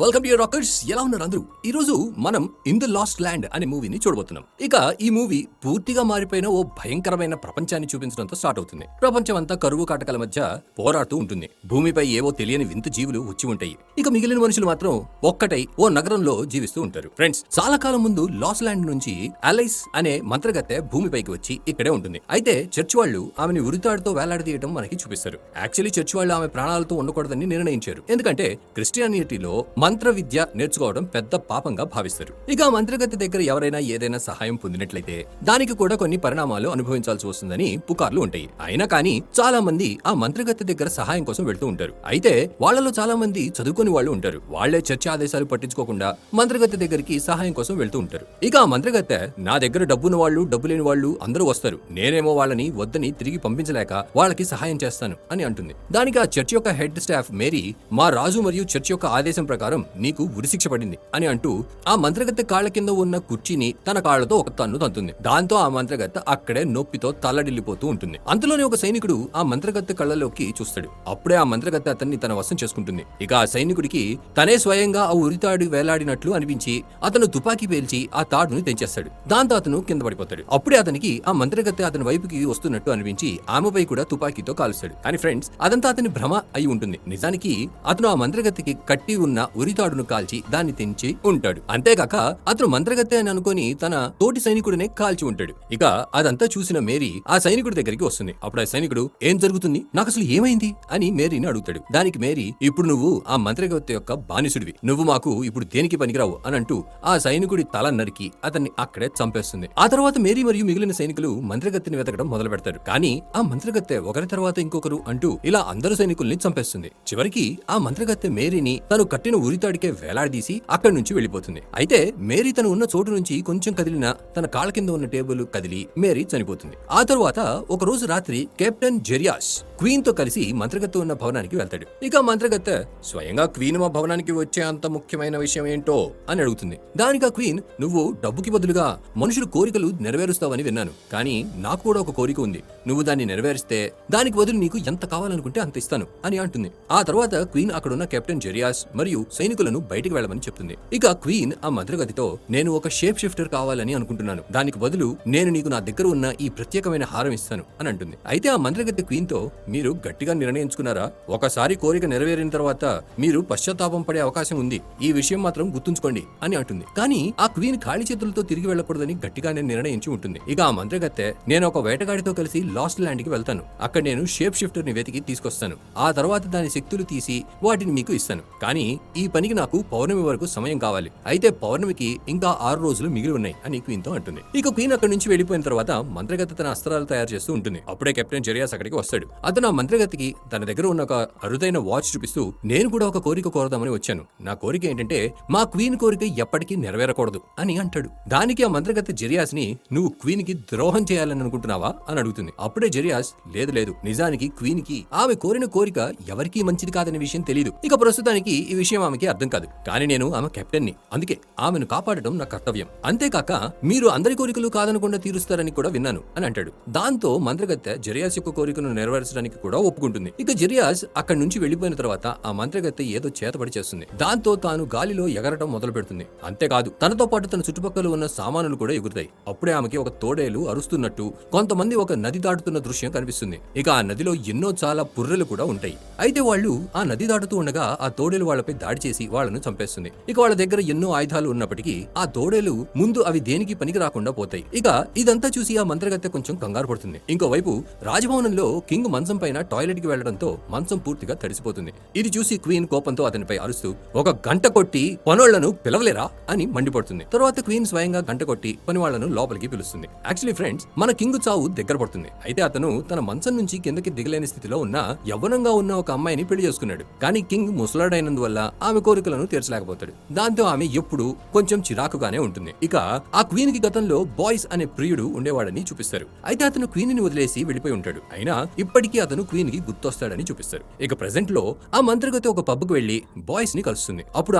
Welcome to rockers. ఎలా ఉన్నారు అందరూ? ఈ రోజు మనం ఇన్ ద లాస్ట్ ల్యాండ్ అనే మూవీని చూడబోతున్నాం. ఇక ఈ మూవీ పూర్తిగా మారిపోయిన ఓ భయంకరమైన ప్రపంచాన్ని చూపించడంతో స్టార్ట్ అవుతుంది. ప్రపంచం అంతా కరువు కాటకాల మధ్య పోరాడుతూ ఉంటుంది. భూమిపై ఏవో తెలియని వింత జీవులు వచ్చి ఉంటాయి. ఇక మిగిలిన మనుషులు మాత్రం ఒక్కటై ఓ నగరంలో జీవిస్తూ ఉంటారు. ఫ్రెండ్స్, చాలా కాలం ముందు లాస్ట్ ల్యాండ్ నుంచి అలైస్ అనే మంత్రగత్తె భూమిపైకి వచ్చి ఇక్కడే ఉంటుంది. అయితే చర్చ్ వాళ్ళు ఆమెని ఉరితాడుతో వేలాడదీయడం మనకి చూపిస్తారు. యాక్చువల్లీ చర్చ్ వాళ్ళు ఆమె ప్రాణాలతో ఉండకూడదని నిర్ణయించారు. ఎందుకంటే క్రిస్టియానిటీలో మంత్ర విద్య నేర్చుకోవడం పెద్ద పాపంగా భావిస్తారు. ఇక మంత్రగత్తె దగ్గర ఎవరైనా ఏదైనా సహాయం పొందినట్లయితే దానికి కూడా కొన్ని పరిణామాలు అనుభవించాల్సి వస్తుందని పుకార్లు ఉంటాయి. అయినా కానీ చాలా మంది ఆ మంత్రగత్తె దగ్గర సహాయం కోసం వెళ్తూ ఉంటారు. అయితే వాళ్లలో చాలా మంది చదువుకుని వాళ్ళు ఉంటారు. వాళ్లే చర్చ ఆదేశాలు పట్టించుకోకుండా మంత్రగత్తె దగ్గరికి సహాయం కోసం వెళ్తూ ఉంటారు. ఇక ఆ మంత్రగత్తె నా దగ్గర డబ్బున్న వాళ్ళు డబ్బు లేని వాళ్ళు అందరూ వస్తారు, నేనేమో వాళ్ళని వద్దని తిరిగి పంపించలేక వాళ్ళకి సహాయం చేస్తాను అని అంటుంది. దానికి ఆ చర్చ్ యొక్క హెడ్ స్టాఫ్ మేరీ, మా రాజు మరియు చర్చ్ యొక్క ఆదేశం ప్రకారం నీకు ఉరిశిక్ష పడింది అని అంటూ ఆ మంత్రగత్తె కాళ్ల కింద ఉన్న కుర్చీని తన కాళ్లతో ఒక తన్ను తంతుంది. దాంతో ఆ మంత్రగత్తె అక్కడే నొప్పితో తల్లడిల్లిపోతూ ఉంటుంది. అంతలోనే ఒక సైనికుడు ఆ మంత్రగత్తె కళ్ళలోకి చూస్తాడు. అప్పుడే ఆ మంత్రగత్తె అతన్ని తన వశం చేసుకుంటుంది. ఇక ఆ సైనికుడికి తనే స్వయంగా ఆ ఉరితాడు వేలాడినట్లు అనిపించి అతను తుపాకీ పేల్చి ఆ తాడును తెంచేస్తాడు. దాంతో అతను కింద పడిపోతాడు. అప్పుడే అతనికి ఆ మంత్రగత్తె అతని వైపుకి వస్తున్నట్టు అనిపించి ఆమెపై కూడా తుపాకీతో కాలుస్తాడు. కానీ ఫ్రెండ్స్, అదంతా అతని భ్రమ అయి ఉంటుంది. నిజానికి అతను ఆ మంత్రగత్తెకి కట్టి ఉన్న ఉరితాడును కాల్చి దాన్ని తెంచి ఉంటాడు. అంతేకాక అతను మంత్రగత్తె అని అనుకుని తన తోటి సైనికుడినే కాల్చి ఉంటాడు. ఇక అదంతా చూసిన మేరీ ఆ సైనికుడి దగ్గరికి వస్తుంది. అప్పుడు ఆ సైనికుడు, ఏం జరుగుతుంది, నాకు అసలు ఏమైంది అని మేరీని అడుగుతాడు. దానికి మేరీ, ఇప్పుడు నువ్వు ఆ మంత్రగత్తె యొక్క బానిసుడివి, నువ్వు మాకు ఇప్పుడు దేనికి పనికిరావు అని అంటూ ఆ సైనికుడి తల నరికి అతన్ని అక్కడే చంపేస్తుంది. ఆ తర్వాత మేరీ మరియు మిగిలిన సైనికులు మంత్రగత్తెని వెతకడం మొదలు పెడతారు. కానీ ఆ మంత్రగత్తె ఒకరి తర్వాత ఇంకొకరు అంటూ ఇలా అందరు సైనికుల్ని చంపేస్తుంది. చివరికి ఆ మంత్రగత్తె మేరీని తను కట్టిన ఉరితాడికే వేలాడదీసి అక్కడి నుంచి వెళ్లిపోతుంది. అయితే మేరీ తను ఉన్న చోటు నుంచి కొంచెం కదిలిన తన కాళ్ళ కింద ఉన్న టేబుల్ కదిలి మేరీ చనిపోతుంది. ఆ తరువాత ఒక రోజు రాత్రి కెప్టెన్ జెరియాస్ క్వీన్ తో కలిసి మంత్రగత్తె ఉన్న భవనానికి వెళ్తాడు. ఇక మంత్రగత్తె స్వయంగా క్వీన్ మా భవనానికి వచ్చే అంత ముఖ్యమైన విషయం ఏంటో అని అడుగుతుంది. దానికి ఆ క్వీన్, నువ్వు డబ్బుకి బదులుగా మనుషుల కోరికలు నెరవేరుస్తావని విన్నాను, కానీ నాకు కూడా ఒక కోరిక ఉంది, నువ్వు దాన్ని నెరవేరిస్తే దానికి బదులు నీకు ఎంత కావాలనుకుంటే అంత ఇస్తాను అని అంటుంది. ఆ తర్వాత క్వీన్ అక్కడున్న కెప్టెన్ జెరియాస్ మరియు సైనికులను బయటికి వెళ్ళమని చెప్తుంది. ఇక క్వీన్ ఆ మంత్రగతితో, నేను ఒక షేప్ షిఫ్టర్ కావాలని అనుకుంటున్నాను, దానికి బదులు నేను నీకు నా దగ్గర ఉన్న ఈ ప్రత్యేకమైన హారం ఇస్తాను అని అంటుంది. అయితే ఆ మంత్రగతి క్వీన్ తో, మీరు గట్టిగా నిర్ణయించుకున్నారా? ఒకసారి కోరిక నెరవేరిన తర్వాత మీరు పశ్చాత్తాపం పడే అవకాశం ఉంది, ఈ విషయం మాత్రం గుర్తుంచుకోండి అని అంటుంది. కానీ ఆ క్వీన్ ఖాళీ చేతులతో తిరిగి వెళ్ళకూడదని గట్టిగానే నిర్ణయించి ఉంటుంది. ఇక ఆ మంత్రగత్తె, నేను ఒక వేటగాడితో కలిసి లాస్ట్ ల్యాండ్ కి వెళ్తాను, అక్కడ నేను షేప్ షిఫ్టర్ ని వెతికి తీసుకొస్తాను, ఆ తర్వాత దాని శక్తులు తీసి వాటిని మీకు ఇస్తాను, కానీ ఈ పనికి నాకు పౌర్ణమి వరకు సమయం కావాలి, అయితే పౌర్ణమికి ఇంకా 6 రోజులు మిగిలి ఉన్నాయి అని క్వీన్ తో అంటుంది. ఇక క్వీన్ అక్కడి నుంచి వెళ్లిపోయిన తర్వాత మంత్రగత్తె తన అస్త్రాలు తయారు చేస్తూ ఉంటుంది. అప్పుడే కెప్టెన్ జెరియాస్ అక్కడికి వస్తాడు. అతను ఆ మంత్రగత్తెకి తన దగ్గర ఉన్న ఒక అరుదైన వాచ్ చూపిస్తూ, నేను కూడా ఒక కోరిక కోరదామని వచ్చాను, నా కోరిక ఏంటంటే మా క్వీన్ కోరిక ఎప్పటికీ నెరవేరకూడదు అని అంటాడు. దానికి ఆ మంత్రగత్తె జెరియాస్ ని, నువ్వు క్వీన్ కి ద్రోహం చేయాలని అనుకుంటున్నావా అని అడుగుతుంది. అప్పుడే జెరియాస్, లేదు లేదు, నిజానికి క్వీన్ కి ఆమె కోరిన కోరిక ఎవరికీ మంచిది కాదనే విషయం తెలియదు, ఇక ప్రస్తుతానికి ఈ విషయం ఆమెకి అర్థం కాదు, కానీ నేను ఆమె కెప్టెన్ ని, అందుకే ఆమెను కాపాడటం నా కర్తవ్యం, అంతేకాక మీరు అందరి కోరికలు కాదనకుండా తీరుస్తారని కూడా విన్నాను అని అంటాడు. దాంతో మంత్రగత్తె జెరియాస్ యొక్క కోరికను నెరవేర్చడానికి కూడా ఒప్పుకుంటుంది. ఇక జెరియాస్ అక్కడి నుంచి వెళ్లిపోయిన తర్వాత ఆ మంత్రగత్తె ఏదో చేతబడి చేస్తుంది. దాంతో తాను గాలిలో ఎగరటం మొదలు పెడుతుంది. అంతేకాదు తనతో పాటు తన చుట్టుపక్కల ఉన్న సామానులు కూడా ఎగురుతాయి. అప్పుడే ఆమెకి ఒక తోడేలు అరుస్తున్నట్టు, కొంతమంది ఒక నది దాటుతున్న దృశ్యం కనిపిస్తుంది. ఇక ఆ నదిలో ఎన్నో చాలా పుర్రెలు కూడా ఉంటాయి. అయితే వాళ్ళు ఆ నది దాటుతూ ఉండగా ఆ తోడేలు వాళ్ళపై దాడి చేసి వాళ్ళను చంపేస్తుంది. ఇక వాళ్ళ దగ్గర ఎన్నో ఆయుధాలు ఉన్నప్పటికీ ఆ తోడేలు ముందు అవి దేనికి పనికి రాకుండా పోతాయి. ఇక ఇదంతా చూసి ఆ మంత్రగత్తె కొంచెం కంగారు పడుతుంది. ఇంకోవైపు రాజభవనంలో కింగ్ మంచం పైన టాయిలెట్ కి వెళ్లడంతో మంచం పూర్తిగా తడిసిపోతుంది. ఇది చూసి క్వీన్ కోపంతో అతనిపై అరుస్తూ, ఒక గంట కొట్టి పనోళ్లను పిలవలేరా అని మండిపడుతుంది. తర్వాత క్వీన్ స్వయంగా గంట కొట్టి పని వాళ్లను లోపలికి పిలుస్తుంది. యాక్చువల్లీ ఫ్రెండ్స్, మన కింగ్ చావు దగ్గర పడుతుంది. అయితే అతను తన మంచం నుంచి కిందకి దిగలేని స్థితిలో ఉన్న యవ్వనంగా ఉన్న ఒక అమ్మాయిని పెళ్లి చేసుకున్నాడు. కానీ కింగ్ ముసలాడైనందువల్ల ఆమె కోరికలను తీర్చలేకపోతాడు. దాంతో ఆమె ఎప్పుడు కొంచెం చిరాకుగానే ఉంటుంది. ఇక ఆ క్వీన్ కి గతంలో బాయ్స్ అనే ప్రియుడు ఉండేవాడని చూపిస్తారు. అయితే అతను క్వీన్ ని వదిలేసి వెళ్లిపోయి ఉంటాడు. అయినా ఇప్పటికీ అతను క్వీన్ కి గుర్తొస్తాడని చూపిస్తారు. ఇక ప్రెసెంట్ లో ఆ మంత్రగత్తె ఒక పబ్ కు వెళ్లి బాయ్స్ ని కలుస్తుంది. అప్పుడు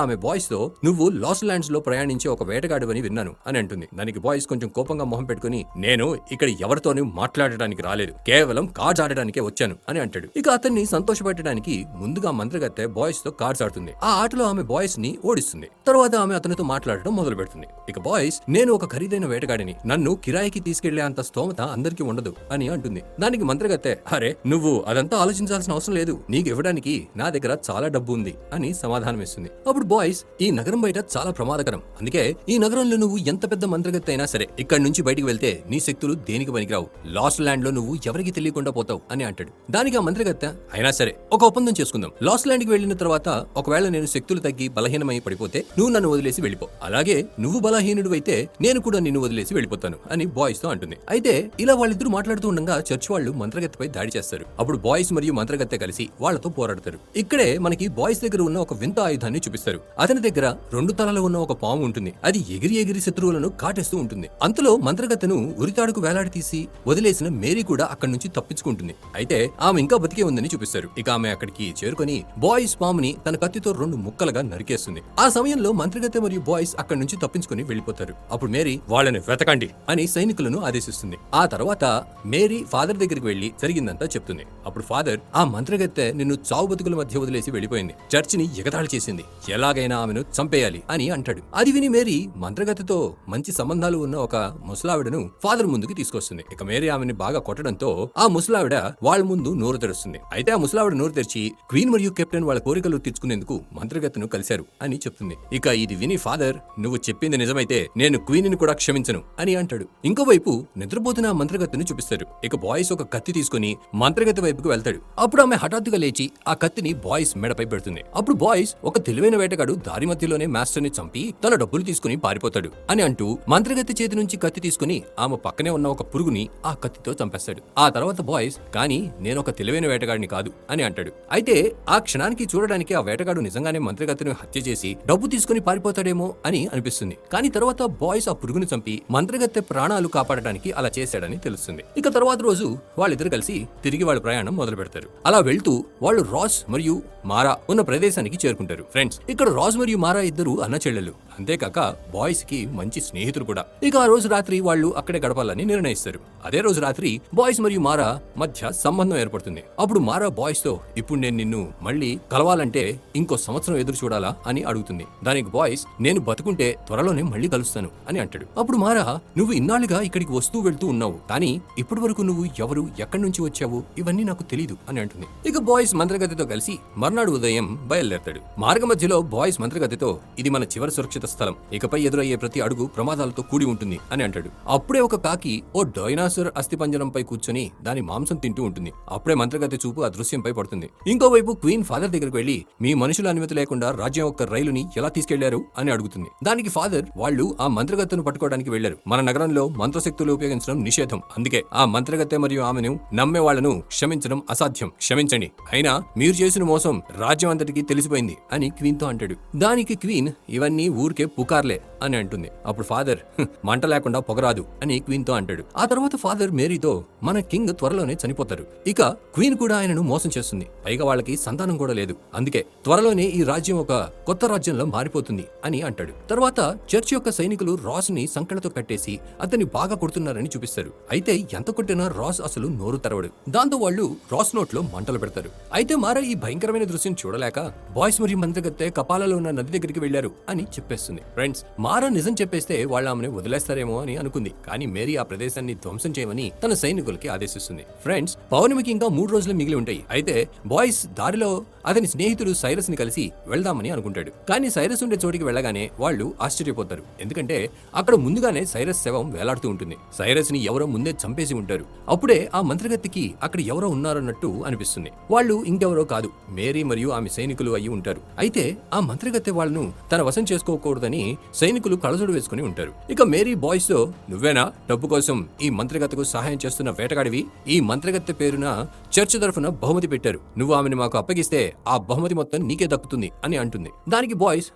ఆమె బాయ్స్ తో, నువ్వు లాస్ట్ ల్యాండ్స్ లో ప్రయాణించే ఒక వేటగాడివని విన్నాను అని అంటుంది. దానికి బాయ్స్ కొంచెం కోపంగా మొహం పెట్టుకుని, నేను ఇక్కడ ఎవరితోనూ మాట్లాడడానికి రాలేదు, కేవలం కార్డ్స్ ఆడడానికే వచ్చాను అని అంటాడు. ఇక అతన్ని సంతోషపెట్టడానికి ముందుగా మంత్రగత్తె బాయ్స్ తో కార్డ్స్ ఆడుతుంది. ఆ ఆటలో ఆమె బాయ్స్ ని ఓడిస్తుంది. తర్వాత ఆమె అతనితో మాట్లాడటం మొదలు పెడుతుంది. ఇక బాయ్స్, నేను ఒక ఖరీదైన వేటగాడిని, నన్ను కిరాయికి తీసుకెళ్లే అంత స్తోమత అందరికీ ఉండదు అని అంటుంది. దానికి మంత్రగత్తె, అరే నువ్వు అదంతా ఆలోచించాల్సిన అవసరం లేదు, నీకు ఇవ్వడానికి నా దగ్గర చాలా డబ్బు ఉంది అని సమాధానం ఇస్తుంది. అప్పుడు బాయ్స్, ఈ నగరం బయట చాలా ప్రమాదకరం, అందుకే ఈ నగరంలో నువ్వు ఎంత పెద్ద మంత్రగత్తె అయినా సరే ఇక్కడి నుంచి బయటికి వెళ్తే నీ శక్తులు దేనికి పనికిరావు, లాస్ట్ ల్యాండ్ లో నువ్వు ఎవరికి తెలియకుండా పోతావు అని అంటాడు. దానికి ఆ మంత్రగత్తె, అయినా సరే ఒక ఒప్పందం చేసుకుందాం, లాస్ట్ ల్యాండ్ కి వెళ్లిన తర్వాత ఒకవేళ నేను శక్తులు తగ్గి బలహీనమై పడిపోతే నువ్వు నన్ను వదిలేసి వెళ్ళిపో, అలాగే నువ్వు బలహీనుడు అయితే నేను కూడా నిన్ను వదిలేసి వెళ్ళిపోతాను అని బాయ్స్ తో అంటుంది. అయితే ఇలా వాళ్ళిద్దరూ మాట్లాడుతూ ఉండగా చర్చ్ వాళ్ళు మంత్రగత్తెపై దాడి చేస్తారు. అప్పుడు బాయ్స్ మరియు మంత్రగత్తె కలిసి వాళ్లతో పోరాడతారు. ఇక్కడే మనకి బాయ్స్ దగ్గర ఉన్న ఒక వింత ఆయుధాన్ని చూపిస్తారు. అతని దగ్గర 2 తలలు ఉన్న ఒక పాము ఉంటుంది. అది ఎగిరి ఎగిరి శత్రువులను కాటేస్తూ ఉంటుంది. అంతలో మంత్రగత్తెను ఉరితాడుకు వేలాడి తీసి వదిలేసిన మేరీ కూడా అక్కడి నుంచి తప్పించుకుంటుంది. అయితే ఆమె ఇంకా బతికే ఉందని చూపిస్తారు. ఇక ఆమె అక్కడికి చేరుకొని బాయ్స్ పాముని తన కత్తితో 2 ముక్కలుగా నరికేస్తుంది. ఆ సమయంలో మంత్రగత్తె మరియు బాయ్స్ అక్కడి నుంచి తప్పించుకుని వెళ్లిపోతారు. అప్పుడు మేరీ వాళ్ళని వెతకండి అని సైనికులను ఆదేశిస్తుంది. ఆ తర్వాత మేరీ ఫాదర్ దగ్గరికి వెళ్లి జరిగిందంతా చెప్తుంది. అప్పుడు ఫాదర్, ఆ మంత్రగత్తె నిన్ను చావు బతుకుల మధ్య వదిలేసి వెళ్లిపోయింది, చర్చిని ఎగతాళి చేసింది, ఎలాగైనా ఆమెను చంపేయాలి అని అంటాడు. అది విని మేరీ మంత్రగత్తెతో మంచి సంబంధాలు ఉన్న ఒక ముసలావిడను ఫాదర్ ముందుకు తీసుకొస్తుంది. ఇక మేరీ ఆమెని బాగా కొట్టడంతో ఆ ముసలావిడ వాళ్ళ ముందు నోరు తెరుస్తుంది. అయితే ఆ ముసలావిడ నోరు తెరిచి క్వీన్ మరియు కెప్టెన్ వాళ్ళ కోరికలు తీర్చుకునేందుకు మంత్రగత్తెను కలిశారు అని చెప్తుంది. ఇక ఇది విని ఫాదర్, నువ్వు చెప్పింది నిజమైతే నేను క్వీన్ ని కూడా క్షమించను అని అంటాడు. ఇంకోవైపు నిద్రపోతున్న మంత్రగత్తెను చూపిస్తారు. ఇక బాయ్స్ ఒక కత్తి తీసుకుని మంత్రగత్తె వైపుకు వెళ్తాడు. అప్పుడు ఆమె హఠాత్తుగా లేచి ఆ కత్తిని బాయ్స్ మెడపై పెడుతుంది. అప్పుడు బాయ్స్, ఒక తెలివైన వేటగాడు దారి మధ్యలోనే మాస్టర్ ని చంపి తన డబ్బులు తీసుకుని పారిపోతాడు అని అంటూ మంత్రగత్తె చేతి నుంచి కత్తి తీసుకుని ఆమె పక్కనే ఉన్న ఒక పురుగుని ఆ కత్తితో చంపేస్తాడు. ఆ తర్వాత బాయ్స్, కానీ నేను ఒక తెలివైన వేటగాడిని కాదు అని అంటాడు. అయితే ఆ క్షణానికి చూడడానికి ఆ వేటగాడు నిజంగానే మంత్రగత్తెను హత్య చేసి డబ్బు తీసుకుని పారిపోతాడేమో అని అనిపిస్తుంది. కానీ తర్వాత బాయ్స్ ఆ పురుగుని చంపి మంత్రగత్తె ప్రాణాలు కాపాడడానికి అలా చేశాడని తెలుస్తుంది. ఇక తర్వాత రోజు వాళ్ళిద్దరు కలిసి తిరిగి వాళ్ళ ప్రయాణం మొదలు పెడతారు. అలా వెళ్తూ వాళ్ళు రాస్ మరియు మారా ఉన్న ప్రదేశానికి చేరుకుంటారు. ఫ్రెండ్స్, ఇక్కడ రాస్ మరియు మారా ఇద్దరు అన్న చెల్లెలు, అంతేకాక బాయ్స్ కి మంచి స్నేహితులు కూడా. ఇక ఆ రోజు రాత్రి వాళ్ళు అక్కడే గడపాలని నిర్ణయిస్తారు. అదే రోజు రాత్రి బాయ్స్ మరియు మారా మధ్య సంబంధం ఏర్పడుతుంది. అప్పుడు మారా బాయ్స్ తో, ఇప్పుడు నేను నిన్ను మళ్ళీ కలవాలంటే ఇంకో సంవత్సరం ఎదురు చూడాలా అని అడుగుతుంది. దానికి బాయ్స్, నేను బతుకుంటే త్వరలోనే మళ్ళీ కలుస్తాను అని అంటాడు. అప్పుడు మారా, నువ్వు ఇన్నాళ్ళుగా ఇక్కడికి వస్తూ వెళ్తూ ఉన్నావు, కానీ ఇప్పటి వరకు నువ్వు ఎవరు, ఎక్కడి నుంచి వచ్చావు, ఇవన్నీ నాకు తెలీదు అని అంటుంది. ఇక బాయ్స్ మంత్రగత్తెతో కలిసి మర్నాడు ఉదయం బయలుదేరతాడు. మార్గ మధ్యలో బాయ్స్ మంత్రగత్తెతో, ఇది మన చివరి సురక్షిత స్థలం, ఇకపై ఎదురయ్యే ప్రతి అడుగు ప్రమాదాలతో కూడి ఉంటుంది అని అంటాడు. అప్పుడే ఒక కాకి ఓ డైనాసర్ అస్థిపంజరంపై కూర్చొని దాని మాంసం తింటూ ఉంటుంది. అప్పుడే మంత్రగత్తె చూపు ఆ దృశ్యంపై పడుతుంది. ఇంకోవైపు క్వీన్ ఫాదర్ దగ్గరికి వెళ్లి, మీ మనుషుల అనుమతి లేకుండా రాజ్యం యొక్క రైలుని ఎలా తీసుకెళ్లారు అని అడుగుతుంది. దానికి ఫాదర్, వాళ్ళు ఆ మంత్రగత్తెను పట్టుకోవడానికి వెళ్లారు, మన నగరంలో మంత్రశక్తులు ఉపయోగించడం నిషేధం, అందుకే ఆ మంత్రగత్తె మరియు ఆమెను నమ్మే వాళ్లను క్షమించడం అసాధ్యం, క్షమించండి, అయినా మీరు చేసిన మోసం రాజ్యం అంతటికి తెలిసిపోయింది అని క్వీన్ తో అంటాడు. దానికి క్వీన్, ఇవన్నీ ఊరికే పుకార్లే అని అంటుంది. అప్పుడు ఫాదర్, మంట లేకుండా పొగరాదు అని క్వీన్ తో అంటాడు. ఆ తర్వాత ఫాదర్ మేరీతో, మన కింగ్ త్వరలోనే చనిపోతారు, ఇక క్వీన్ కూడా ఆయనను మోసం చేస్తుంది, పైగా వాళ్ళకి సంతానం కూడా లేదు, అందుకే త్వరలోనే ఈ రాజ్యం ఒక కొత్త రాజ్యంలో మారిపోతుంది అని అంటాడు. తర్వాత చర్చ్ యొక్క సైనికులు రాస్ ని సంకెళ్లతో కట్టేసి అతన్ని బాగా కొడుతున్నారని చూపిస్తారు. అయితే ఎంత కొట్టినా రాస్ అసలు నోరు తెరవడు. దాంతో వాళ్ళు రాస్ నోట్లో మంటలు పెడతారు. అయితే మారా ఈ భయంకరమైన దృశ్యం చూడలేక బాయ్స్ మరియు మంత్రగత్తె కపాలలో ఉన్న నది దగ్గరికి వెళ్లారు అని చెప్పేస్తుంది. ఫ్రెండ్స్, మారా నిజం చెప్పేస్తే వాళ్ళు ఆమెను వదిలేస్తారేమో అని అనుకుంది. కానీ మేరీ ఆ ప్రదేశాన్ని ధ్వంసం చేయమని తన సైనికులకి ఆదేశిస్తుంది. ఫ్రెండ్స్, పౌర్ణమికి ఇంకా 3 రోజులు మిగిలి ఉంటాయి. అయితే బాయ్స్ దారిలో అతని స్నేహితుడు సైరస్ ని కలిసి వెళ్దామని అనుకుంటాడు. కానీ సైరస్ ఉండే చోటికి వెళ్ళగానే వాళ్ళు ఆశ్చర్యపోతారు. ఎందుకంటే అక్కడ ముందుగానే సైరస్ శవం వేలాడుతూ ఉంటుంది. సైరస్ ని ఎవరో ముందే చంపేసి ఉంటారు. అప్పుడే ఆ మంత్రగత్తెకి అక్కడ ఎవరో ఉన్నారన్నట్టు అనిపిస్తుంది. వాళ్ళు ఇంకెవరో కాదు, మేరీ మరియు ఆమె సైనికులు అయి ఉంటారు. అయితే ఆ మంత్రగత్తె వాళ్ళను తన వశం చేసుకోకూడదని సైనికులు కళ్ళజోడు వేసుకుని ఉంటారు. ఇక మేరీ బాయ్స్ తో, నువ్వేనా డబ్బు కోసం ఈ మంత్రగత్తెకు సహాయం చేస్తున్న వేటగాడివి? ఈ మంత్రగత్తె పేరున చర్చ్ తరఫున బహుమతి పెట్టారు, నువ్వు ఆమెను మాకు అప్పగిస్తే ఆ బహుమతి మొత్తం నీకే దక్కుతుంది అని అంటుంది. దానికి బాయ్స్,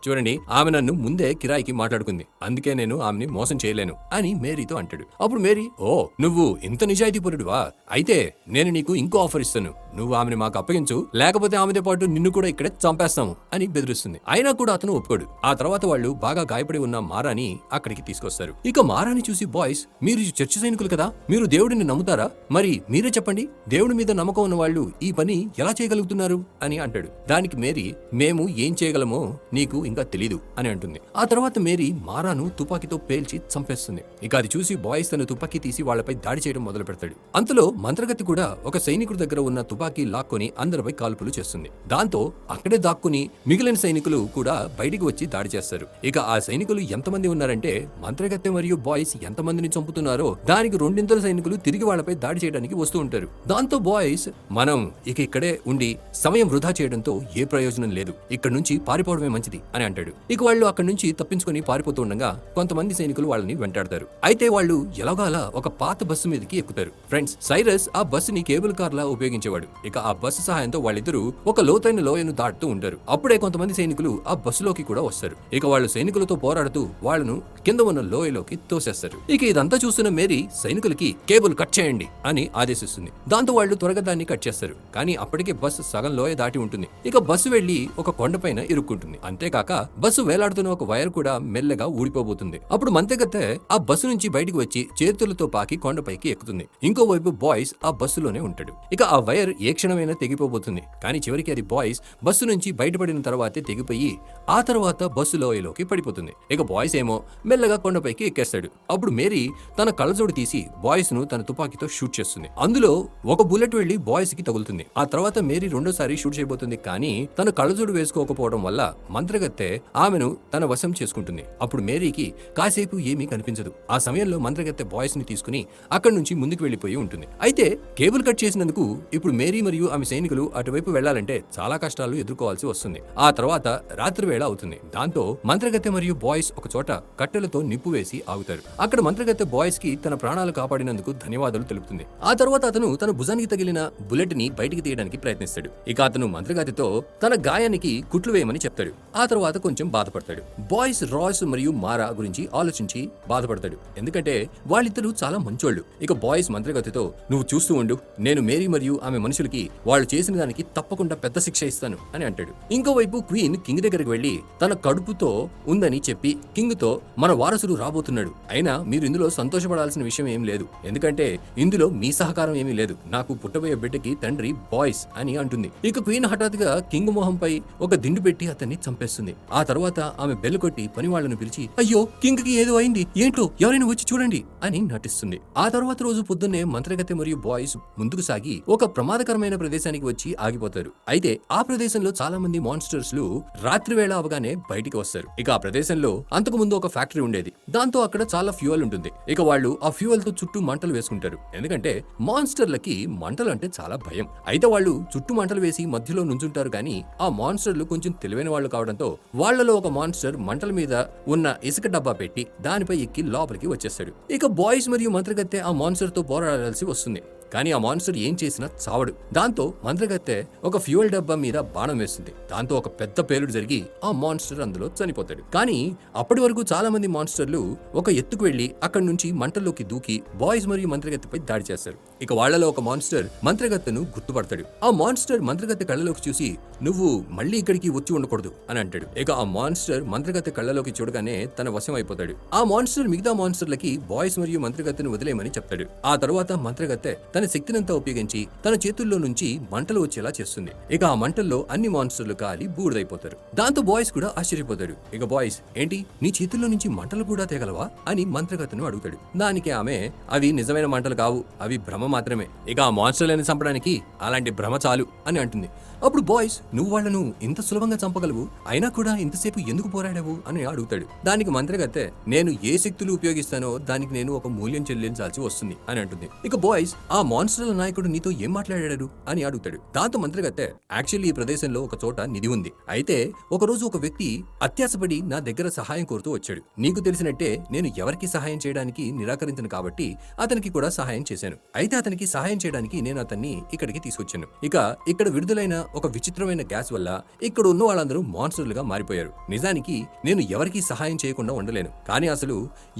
చూడండి, ఆమె నన్ను ముందే కిరాయికి మాట్లాడుకుంది, అందుకే నేను ఆమెని మోసం చేయలేను అని మేరీతో అంటాడు. అప్పుడు మేరీ, ఓ నువ్వు ఇంత నిజాయితీపరుడువా, అయితే నేను నీకు ఇంకో ఆఫర్ ఇస్తాను, నువ్వు ఆమెను మాకు అప్పగించు, లేకపోతే ఆమెతో పాటు నిన్ను కూడా ఇక్కడే చంపేస్తాము అని బెదిరిస్తుంది. అయినా కూడా అతను ఒప్పుకోడు. ఆ తర్వాత వాళ్ళు బాగా గాయపడి ఉన్న మారాని అక్కడికి తీసుకొస్తారు. ఇక మారాని చూసి బాయ్స్, మీరు చర్చ్ సైనికులు కదా, మీరు దేవుడిని నమ్ముతారా? మరి మీరే చెప్పండి, దేవుడి మీద నమ్మకం ఉన్న వాళ్ళు ఈ పని ఎలా చేయగలుగుతున్నారు అని అంటాడు. దానికి మేరీ, మేము ఏం చేయగలమో నీకు ఇంకా తెలీదు అని అంటుంది. ఆ తర్వాత మేరీ మారాను తుపాకీతో పేల్చి చంపేస్తుంది. ఇక అది చూసి బాయ్స్ తన తుపాకీ తీసి వాళ్లపై దాడి చేయడం మొదలు పెడతాడు. అంతలో మంత్రగతి కూడా ఒక సైనికుడి దగ్గర ఉన్న తుపాకీ లాక్కొని అందరిపై కాల్పులు చేస్తుంది. దాంతో అక్కడే దాక్కుని మిగిలిన సైనికులు కూడా బయటికి వచ్చి దాడి చేస్తారు. ఇక ఆ సైనికులు ఎంతమంది ఉన్నారంటే మంత్రగత్తె మరియు బాయ్స్ ఎంతమందిని చంపుతున్నారో దానికి రెండింతల సైనికులు తిరిగి వాళ్లపై దాడి చేయడానికి వస్తూ ఉంటారు. దాంతో బాయ్స్, మనం ఇక ఇక్కడే ఉండి సమయం వృధా చేయడంతో ఏ ప్రయోజనం లేదు, ఇక్కడ నుంచి పారిపోవడమే మంచిది అని అంటాడు. ఇక వాళ్ళు అక్కడి నుంచి తప్పించుకుని పారిపోతూ ఉండగా కొంతమంది సైనికులు వాళ్ళని వెంటాడతారు. అయితే వాళ్ళు ఎలాగోలా ఒక పాత బస్సు మీదకి ఎక్కుతారు. ఫ్రెండ్స్, సైరస్ ఆ బస్సుని కేబుల్ కార్ లా ఉపయోగించేవాడు. ఇక ఆ బస్సు సహాయంతో వాళ్ళిద్దరూ ఒక లోతైన లోయను దాటుతూ ఉంటారు. అప్పుడే కొంతమంది సైనికులు ఆ బస్సులోకి కూడా వస్తారు. ఇక వాళ్ళు సైనికులతో పోరాడుతూ వాళ్ళను కింద ఉన్న లోయలోకి తోసేస్తారు. ఇక ఇదంతా చూస్తున్న మేరీ సైనికులకి కేబుల్ కట్ చేయండి అని ఆదేశిస్తుంది. దాంతో వాళ్ళు త్వరగా దాన్ని కట్ చేస్తారు. కానీ అప్పటికే బస్సు సగం లోయ దాటి ఉంటుంది. ఇక బస్సు వెళ్లి ఒక కొండపైన ఇరుక్కుంటుంది. అంతేకాక బస్సు వేలాడుతున్న ఒక వైర్ కూడా మెల్లగా ఊడిపోబోతుంది. అప్పుడు మంత్రగత్తె ఆ బస్సు నుంచి బయటకు వచ్చి చేతులతో పాకి కొండపైకి ఎక్కుతుంది. ఇంకోవైపు బాయ్స్ ఆ బస్సులోనే ఉంటాడు. ఇక ఆ వైర్ ఏ క్షణమైనా తెగిపోబోతుంది. కానీ చివరికి అది బాయ్స్ బస్సు నుంచి బయటపడిన తర్వాతే తెగిపోయి ఆ తర్వాత బస్సు లోయలోకి పడిపోతుంది. ఇక బాయ్స్ ఏమో మెల్లగా కొండపైకి ఎక్కేస్తాడు. అప్పుడు మేరీ తన కళ్ళజోడు తీసి బాయ్స్ ను తన తుపాకీతో షూట్ చేస్తుంది. అందులో ఒక బుల్లెట్ వెళ్లి బాయ్స్ కి తగులుతుంది. ఆ తర్వాత మేరీ రెండోసారి షూట్ చేయబోతుంది. కానీ తన కళ్ళజోడు వేసుకోకపోవడం వల్ల మంత్రగత్తె ఆమెను తన వశం చేసుకుంటుంది. అప్పుడు మేరీకి కాసేపు ఏమీ కనిపించదు. ఆ సమయంలో మంత్రగత్తె బాయ్స్ ని తీసుకుని అక్కడి నుంచి ముందుకు వెళ్లిపోయి ఉంటుంది. అయితే కేబుల్ కట్ చేసినందుకు ఇప్పుడు మేరీ మరియు ఆమె సైనికులు అటువైపు వెళ్లాలంటే చాలా కష్టాలు ఎదుర్కోవాల్సి వస్తుంది. ఆ తర్వాత రాత్రి వేళ అవుతుంది. దాంతో మంత్రగత్తె మరియు బాయ్స్ ఒక చోట కట్టెలతో నిప్పు వేసి ఆగుతారు. అక్కడ మంత్రగత్తె బాయ్స్ కి తన ప్రాణాలు కాపాడినందుకు ధన్యవాదాలు తెలుపుతుంది. ఆ తర్వాత అతను తన భుజానికి తగిలిన బుల్లెట్ ని బయటికి తీయడానికి ప్రయత్నిస్తాడు. ఇక అతను మంత్రగత్తెతో తన గాయానికి కుట్లు వేయమని చెప్తాడు. ఆ తర్వాత కొంచెం బాధపడతాడు. బాయ్స్ రాయ్స్ మరియు మారా గురించి ఆలోచించి బాధపడతాడు. ఎందుకంటే వాళ్ళిద్దరూ చాలా మంచోళ్ళు. ఇక బాయ్స్ మంత్రగత్తెతో, నువ్వు చూస్తూ ఉండు, నేను మేరీ మరియు ఆమె మనుషులకి వాళ్ళు చేసిన దానికి తప్పకుండా పెద్ద శిక్ష ఇస్తాను అని అంటాడు. ఇంకోవైపు క్వీన్ కింగ్ దగ్గరికి వెళ్లి తన కడుపుతో ఉందని చెప్పి కింగ్ తో, మన వారసుడు రాబోతున్నాడు, అయినా మీరు ఇందులో సంతోషపడాల్సిన విషయం ఏం లేదు, ఎందుకంటే ఇందులో మీ సహకారం ఏమీ లేదు, నాకు పుట్టబోయే బిడ్డకి తండ్రి బాయ్స్ అని అంటుంది. ఇక క్వీన్ హఠాత్తుగా కింగ్ మొహంపై ఒక దిండు పెట్టి అతన్ని చంపేస్తుంది. ఆ తర్వాత ఆమె బెల్లు కొట్టి పని వాళ్లను పిలిచి, అయ్యో కింగ్ కి ఏదో అయింది, ఏంటో ఎవరైనా వచ్చి చూడండి అని నటిస్తుంది. ఆ తర్వాత రోజు పొద్దున్నే మంత్రగత్తె మరియు బాయ్స్ ముందుకు సాగి ఒక ప్రమాదకరమైన ప్రదేశానికి వచ్చి ఆగిపోతారు. అయితే ఆ ప్రదేశంలో చాలా మంది మాన్స్టర్స్ లు రాత్రి వేళ అవగానే బయటికి వస్తారు. ఇక ఆ ప్రదేశంలో అంతకు ముందు ఒక ఫ్యాక్టరీ ఉండేది. దాంతో అక్కడ చాలా ఫ్యూయల్ ఉంటుంది. ఇక వాళ్ళు ఆ ఫ్యూయల్ తో చుట్టూ మంటలు వేసుకుంటారు. ఎందుకంటే మాన్స్టర్లకి మంటలు అంటే చాలా భయం. అయితే వాళ్ళు చుట్టూ మంటలు వేసి మధ్యలో నుంచుంటారు. కానీ ఆ మాన్స్టర్లు కొంచెం తెలివైన వాళ్ళు కావడంతో వాళ్లలో ఒక మాన్స్టర్ మంటల మీద ఉన్న ఇసుక డబ్బా పెట్టి దానిపై ఎక్కి లోపలికి వచ్చేస్తాడు. ఇక బాయ్స్ మరియు మంత్రగత్తె ఆ మాన్స్టర్ తో పోరాడాల్సి వస్తుంది. కానీ ఆ మాన్స్టర్ ఏం చేసినా చావడు. దాంతో మంత్రగత్తె ఒక ఫ్యూయల్ డబ్బా మీద బాణం వేస్తుంది. దాంతో ఒక పెద్ద పేలుడు జరిగి ఆ మాన్స్టర్ అందులో చనిపోతాడు. కానీ అప్పటి వరకు చాలా మంది మాన్స్టర్లు ఒక ఎత్తుకు వెళ్లి అక్కడి నుంచి మంటల్లోకి దూకి బాయ్స్ మరియు మంత్రగత్తెపై దాడి చేస్తారు. ఇక వాళ్లలో ఒక మాన్స్టర్ మంత్రగత్తెను గుర్తుపడతాడు. ఆ మాన్స్టర్ మంత్రగత్తె కళ్ళలోకి చూసి, నువ్వు మళ్ళీ ఇక్కడికి వచ్చి ఉండకూడదు అని అంటాడు. ఇక ఆ మాన్స్టర్ మంత్రగత్తె కళ్ళలోకి చూడగానే తన వశం అయిపోతాడు. ఆ మాన్స్టర్ మిగతా మాన్స్టర్లకి బాయ్స్ మరియు మంత్రగత్తెను వదిలేయమని చెప్తాడు. ఆ తర్వాత మంత్రగత్తె తన శక్తినంతా ఉపయోగించి తన చేతుల్లో నుంచి మంటలు వచ్చేలా చేస్తుంది. ఇక ఆ మంటల్లో అన్ని మాన్స్టర్లు కాలి బూడిదైపోతారు. దాంతో బాయ్స్ కూడా ఆశ్చర్యపోతాడు. ఇక బాయ్స్, ఏంటి నీ చేతుల్లో నుంచి మంటలు కూడా తేగలవా అని మంత్రగత్తెను అడుగుతాడు. దానికి ఆమె, అవి నిజమైన మంటలు కావు, అవి భ్రమ మాత్రమే, ఇక ఆ మాన్స్టర్లను చంపడానికి అలాంటి భ్రమ చాలు అని అంటుంది. అప్పుడు బాయ్స్, నువ్వు వాళ్లను ఇంత సులభంగా చంపగలవు, అయినా కూడా ఇంతసేపు ఎందుకు పోరాడావు అని అడుగుతాడు. దానికి మంత్రగత్తె, నేను ఏ శక్తులు ఉపయోగిస్తానో దానికి నేను ఒక మూల్యం చెల్లించాల్సి వస్తుంది అని అంటుంది. ఇక బాయ్స్, ఆ మాన్స్టర్ల నాయకుడు నీతో ఏం మాట్లాడాడు అని అడుగుతాడు. దాంతో మంత్రగత్తె, యాక్చువల్లీ ఈ ప్రదేశంలో ఒక చోట నిధి ఉంది. అయితే ఒక రోజు ఒక వ్యక్తి అత్యాశపడి నా దగ్గర సహాయం కోరుతూ వచ్చాడు. నీకు తెలిసినట్టే నేను ఎవరికి సహాయం చేయడానికి నిరాకరించను కాబట్టి అతనికి కూడా సహాయం చేశాను. అయితే అతనికి సహాయం చేయడానికి నేను అతన్ని ఇక్కడికి తీసుకొచ్చాను. ఇక ఇక్కడ విడుదలైన ఒక విచిత్రమైన గ్యాస్ వల్ల ఇక్కడ ఉన్న వాళ్ళందరూ మాన్స్టర్లుగా మారిపోయారు. నిజానికి నేను ఎవరికీ సహాయం చేయకుండా ఉండలేను. కానీ అసలు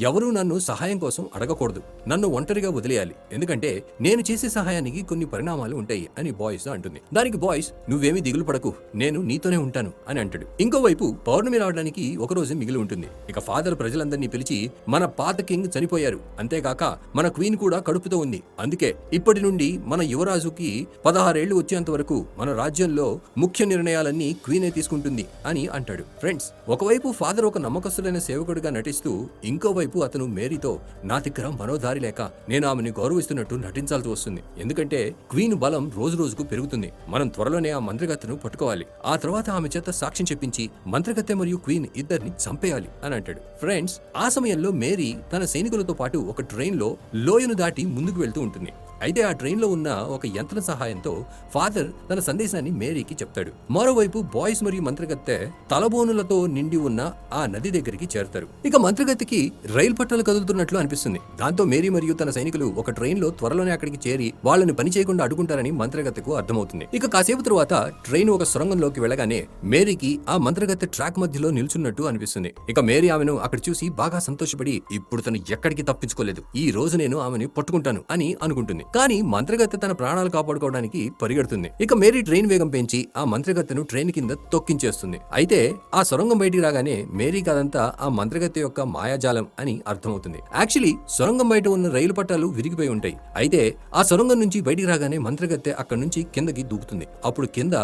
ఎవరూ నన్ను సహాయం కోసం అడగకూడదు. నన్ను ఒంటరిగా వదిలేయాలి. ఎందుకంటే నేను నేను చేసే సహాయానికి కొన్ని పరిణామాలు ఉంటాయి అని బాయ్స్ అంటుంది. దానికి బాయ్స్ నువ్వేమీ దిగులు పడకు, నేను నీతోనే ఉంటాను అని అంటాడు. ఇంకోవైపు పౌర్ణమి రావడానికి ఒక రోజు మిగిలి ఉంటుంది. ఇక ఫాదర్ ప్రజలందరినీ పిలిచి మన పాత కింగ్ చనిపోయారు, అంతేకాక మన క్వీన్ కూడా కడుపుతో ఉంది, అందుకే ఇప్పటి నుండి మన యువరాజుకి 16 ఏళ్లు వచ్చేంత వరకు మన రాజ్యంలో ముఖ్య నిర్ణయాలన్నీ క్వీనే తీసుకుంటుంది అని అంటాడు. ఫ్రెండ్స్, ఒకవైపు ఫాదర్ ఒక నమ్మకస్తులైన సేవకుడిగా నటిస్తూ, ఇంకోవైపు అతను మేరీతో నా దగ్గర మరో దారి లేక నేను ఆమెను గౌరవిస్తున్నట్టు నటించాల్సి వస్తుంది. ఎందుకంటే క్వీన్ బలం రోజు రోజుకు పెరుగుతుంది. మనం త్వరలోనే ఆ మంత్రగత్తెను పట్టుకోవాలి. ఆ తర్వాత ఆమె చేత సాక్ష్యం చెప్పించి మంత్రగత్తె మరియు క్వీన్ ఇద్దరిని చంపేయాలి అని అంటాడు. ఫ్రెండ్స్, ఆ సమయంలో మేరీ తన సైనికులతో పాటు ఒక ట్రైన్ లో లోయను దాటి ముందుకు వెళ్తూ ఉంటుంది. అయితే ఆ ట్రైన్ లో ఉన్న ఒక యంత్రం సహాయంతో ఫాదర్ తన సందేశాన్ని మేరీకి చెప్తాడు. మరోవైపు బాయ్స్ మరియు మంత్రగత్తె తలబోనులతో నిండి ఉన్న ఆ నది దగ్గరికి చేరుతారు. ఇక మంత్రగత్తెకి రైలు పట్టాలు కదులుతున్నట్లు అనిపిస్తుంది. దాంతో మేరీ మరియు తన సైనికులు ఒక ట్రైన్ లో త్వరలోనే అక్కడికి చేరి వాళ్ళని పని చేయకుండా అడ్డుకుంటారని మంత్రగత్తెకు అర్థమవుతుంది. ఇక కాసేపు తరువాత ట్రైన్ ఒక సొరంగంలోకి వెళ్ళగానే మేరీకి ఆ మంత్రగత్తె ట్రాక్ మధ్యలో నిల్చున్నట్టు అనిపిస్తుంది. ఇక మేరీ ఆమెను అక్కడ చూసి బాగా సంతోషపడి ఇప్పుడు తను ఎక్కడికి తప్పించుకోలేదు, ఈ రోజు నేను ఆమెను పట్టుకుంటాను అని అనుకుంటుంది. కానీ మంత్రగత్తె తన ప్రాణాలు కాపాడుకోవడానికి పరిగెడుతుంది. ఇక మేరీ ట్రైన్ వేగం పెంచి ఆ మంత్రగత్తెను ట్రైన్ కింద తొక్కించేస్తుంది. అయితే ఆ సొరంగం బయటికి రాగానే మేరీకి అదంతా ఆ మంత్రగత్తె యొక్క మాయాజాలం అని అర్థమవుతుంది. యాక్చువల్లీ సొరంగం బయట ఉన్న రైలు పట్టాలు విరిగిపోయి ఉంటాయి. అయితే ఆ సొరంగం నుంచి బయటికి రాగానే మంత్రగత్తె అక్కడి నుంచి కిందకి దూకుతుంది. అప్పుడు కింద